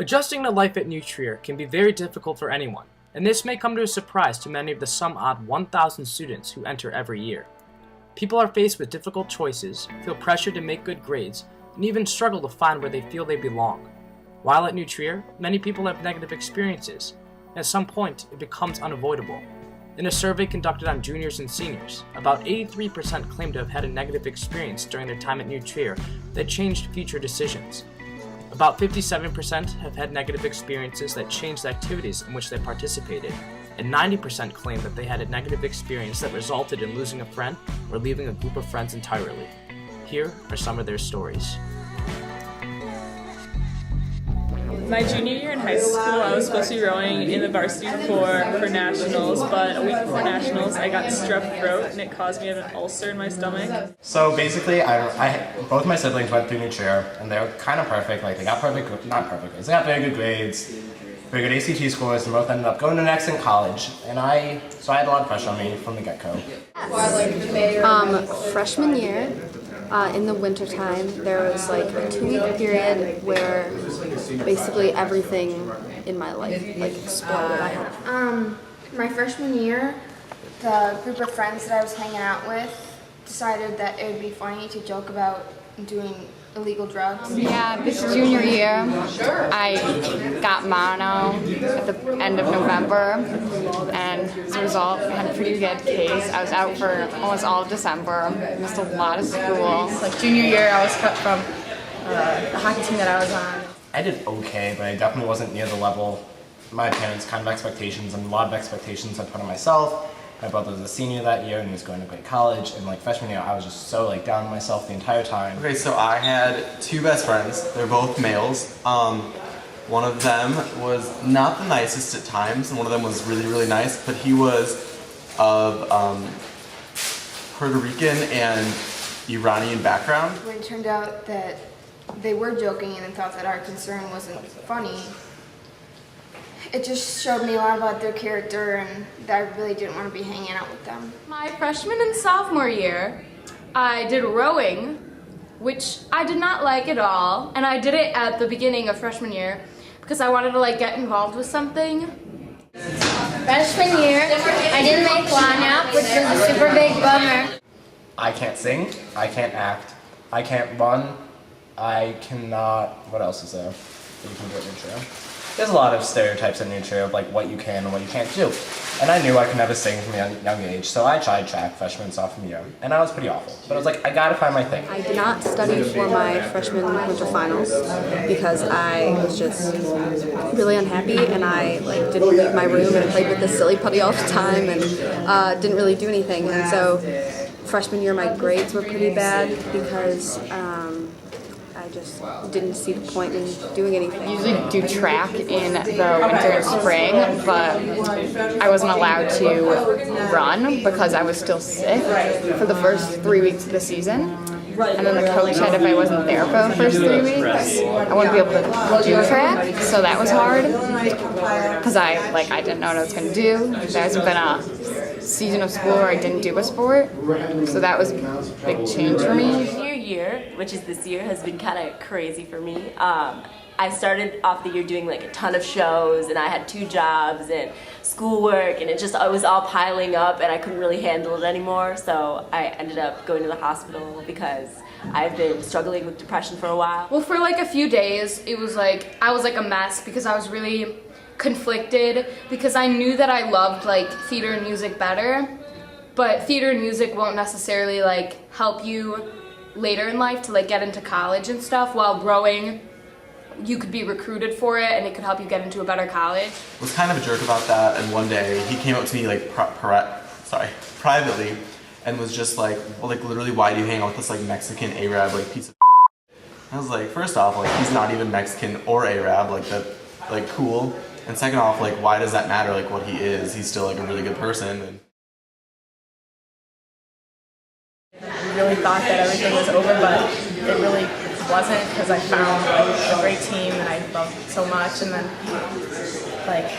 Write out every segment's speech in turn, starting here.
Adjusting to life at New Trier can be very difficult for anyone, and this may come to a surprise to many of the some odd 1,000 students who enter every year. People are faced with difficult choices, feel pressure to make good grades, and even struggle to find where they feel they belong. While at New Trier, many people have negative experiences, and at some point it becomes unavoidable. In a survey conducted on juniors and seniors, about 83% claim to have had a negative experience during their time at New Trier that changed future decisions. About 57% have had negative experiences that changed the activities in which they participated, and 90% claim that they had a negative experience that resulted in losing a friend or leaving a group of friends entirely. Here are some of their stories. My junior year in high school, I was supposed to be rowing in the varsity for nationals, but a week before nationals, I got strep throat and it caused me to have an ulcer in my stomach. So basically, both my siblings went through New Trier, and they were kind of perfect. Like they got not perfect grades. They got very good grades, very good ACT scores, and both ended up going to next in college. And so I had a lot of pressure on me from the get-go. Freshman year. In the wintertime, there was like a 2-week period where basically everything in my life like exploded. My freshman year, the group of friends that I was hanging out with decided that it would be funny to joke about doing illegal drugs. Yeah, this junior year, I got mono at the end of November, and as a result, I had a pretty good case. I was out for almost all of December, missed a lot of school. Like junior year, I was cut from the hockey team that I was on. I did okay, but I definitely wasn't near the level my parents' kind of expectations, and a lot of expectations I put on myself. My brother was a senior that year and he was going to great college, and like freshman year I was just so like down on myself the entire time. Okay, so I had two best friends. They're both males. One of them was not the nicest at times, and one of them was really, really nice, but he was of Puerto Rican and Iranian background. When it turned out that they were joking and thought that our concern wasn't funny, it just showed me a lot about their character and that I really didn't want to be hanging out with them. My freshman and sophomore year, I did rowing, which I did not like at all, and I did it at the beginning of freshman year because I wanted to like get involved with something. Freshman year, I didn't make lineup, which was a super big bummer. I can't sing, I can't act, I can't run, I cannot, what else is there that you can do at New Trier? There's a lot of stereotypes in New Trier of like what you can and what you can't do. And I knew I could never sing from a young age, so I tried track freshman and sophomore year, and I was pretty awful. But I was like, I gotta find my thing. I did not study for my freshman winter finals because I was just really unhappy, and I like didn't leave my room and played with this silly putty all the time and didn't really do anything. And so freshman year my grades were pretty bad because I just didn't see the point in doing anything. I usually do track in the winter and spring, but I wasn't allowed to run because I was still sick for the first 3 weeks of the season. And then the coach said if I wasn't there for the first 3 weeks, I wouldn't be able to do track, so that was hard because I didn't know what I was going to do. There hasn't been a season of school where I didn't do a sport, so that was a big change for me. Senior year, which is this year, has been kind of crazy for me. I started off the year doing like a ton of shows, and I had 2 jobs and schoolwork, and it was all piling up, and I couldn't really handle it anymore. So I ended up going to the hospital because I've been struggling with depression for a while. Well, for like a few days, it was like I was like a mess because I was really conflicted because I knew that I loved like theater and music better, but theater and music won't necessarily like help you later in life to like get into college and stuff, while rowing you could be recruited for it and it could help you get into a better college. I was kind of a jerk about that, and one day he came up to me like privately and was just like, well, like literally, why do you hang out with this like Mexican Arab like piece of I was like, first off, like he's not even Mexican or Arab, like that, like cool. And second off, like why does that matter, like what he is? He's still like a really good person. And I really thought that everything was over, but it really wasn't, because I found like a great team and I loved it so much, and then like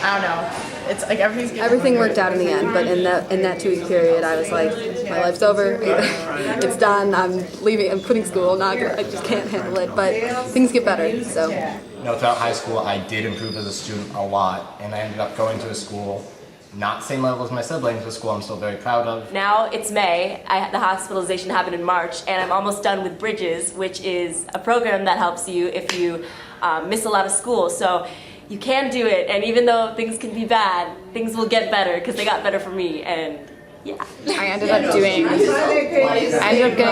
I don't know, it's like everything worked out in the end, but in that 2-week period I was like, my life's over. It's done. I'm leaving. I'm quitting school. I just can't handle it. But things get better. So. Throughout high school, I did improve as a student a lot, and I ended up going to a school not the same level as my siblings, but a school I'm still very proud of. Now it's May. The hospitalization happened in March, and I'm almost done with Bridges, which is a program that helps you if you miss a lot of school. So you can do it, and even though things can be bad, things will get better because they got better for me, and yeah. I ended up getting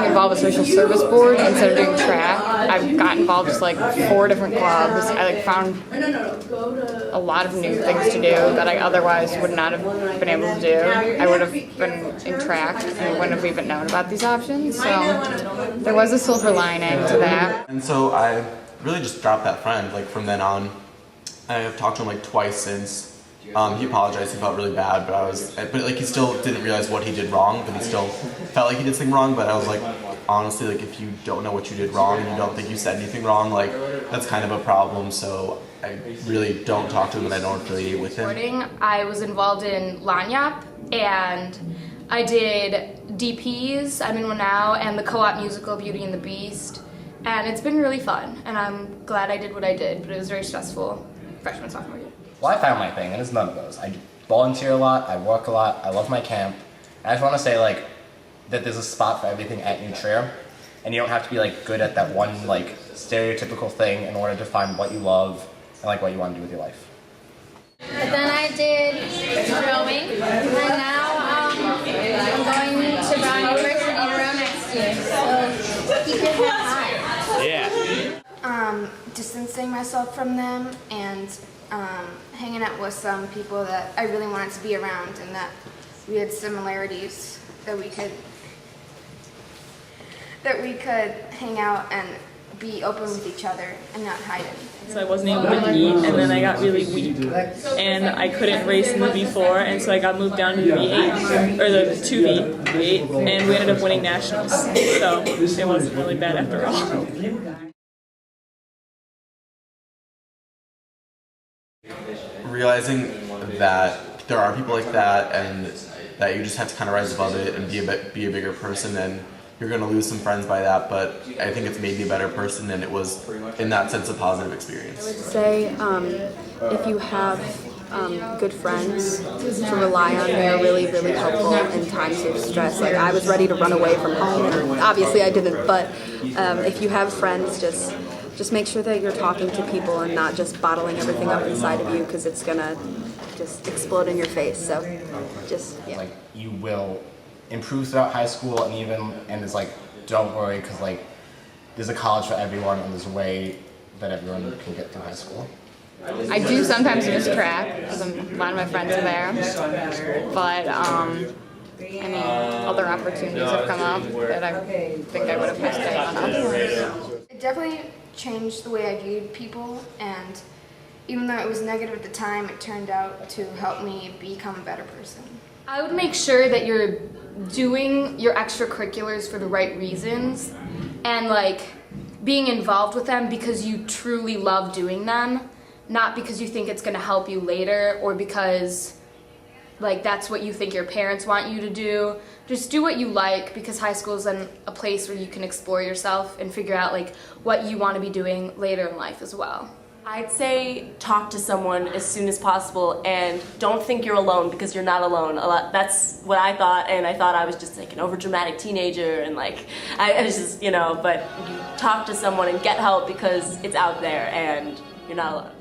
involved with social service board instead of doing track. I've got involved with like 4 different clubs. I found a lot of new things to do that I otherwise would not have been able to do. I would have been in track and wouldn't have even known about these options. So there was a silver lining to that. And so I really just dropped that friend. Like from then on, I have talked to him like twice since. He apologized. He felt really bad, but like he still didn't realize what he did wrong. But he still felt like he did something wrong. But I was like, honestly, like if you don't know what you did wrong and you don't think you said anything wrong, like that's kind of a problem. So I really don't talk to him and I don't affiliate with him. I was involved in Lanyap and I did DPs. I'm in one now, and the co-op musical Beauty and the Beast, and it's been really fun. And I'm glad I did what I did, but it was very stressful. Freshman, sophomore year. Well, I found my thing, and it's none of those. I volunteer a lot, I work a lot, I love my camp. And I just want to say, like, that there's a spot for everything at New Trier, and you don't have to be, like, good at that one, like, stereotypical thing in order to find what you love and, like, what you want to do with your life. But then I did rowing, and now I'm going to Brown University to row next year, so keep your head high. Yeah. Distancing myself from them and hanging out with some people that I really wanted to be around and that we had similarities that we could hang out and be open with each other and not hide anything. So I wasn't able to eat, and then I got really weak, and I couldn't race in the V4, and so I got moved down to the V8, or the 2V, V8, and we ended up winning nationals. So it wasn't really bad after all. Realizing that there are people like that and that you just have to kind of rise above it and be a bigger person, and you're going to lose some friends by that, but I think it's made me a better person, and it was in that sense a positive experience. I would say if you have good friends to rely on, they are really, really helpful in times of stress. Like I was ready to run away from home, and obviously I didn't, but if you have friends, just make sure that you're talking to people and not just bottling everything up inside of you, because it's gonna just explode in your face. So yeah. Like you will improve throughout high school, and it's like, don't worry, because like there's a college for everyone, and there's a way that everyone can get through high school. I do sometimes miss track because a lot of my friends are there, but any other opportunities have come up that I think I would have missed out on. It definitely changed the way I viewed people, and even though it was negative at the time, it turned out to help me become a better person. I would make sure that you're doing your extracurriculars for the right reasons and like being involved with them because you truly love doing them, not because you think it's going to help you later or because like that's what you think your parents want you to do. Just do what you like, because high school is then a place where you can explore yourself and figure out like what you want to be doing later in life as well. I'd say talk to someone as soon as possible, and don't think you're alone, because you're not alone. That's what I thought, and I thought I was just like an overdramatic teenager, and like I was just, but you talk to someone and get help because it's out there and you're not alone.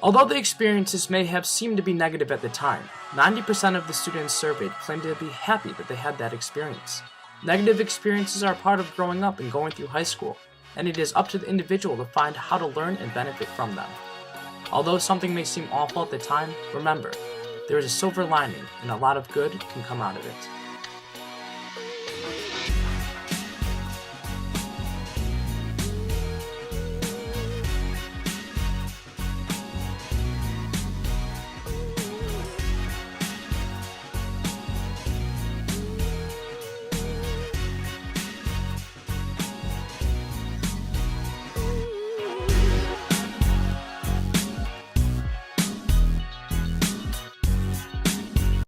Although the experiences may have seemed to be negative at the time, 90% of the students surveyed claimed to be happy that they had that experience. Negative experiences are part of growing up and going through high school, and it is up to the individual to find how to learn and benefit from them. Although something may seem awful at the time, remember, there is a silver lining and a lot of good can come out of it.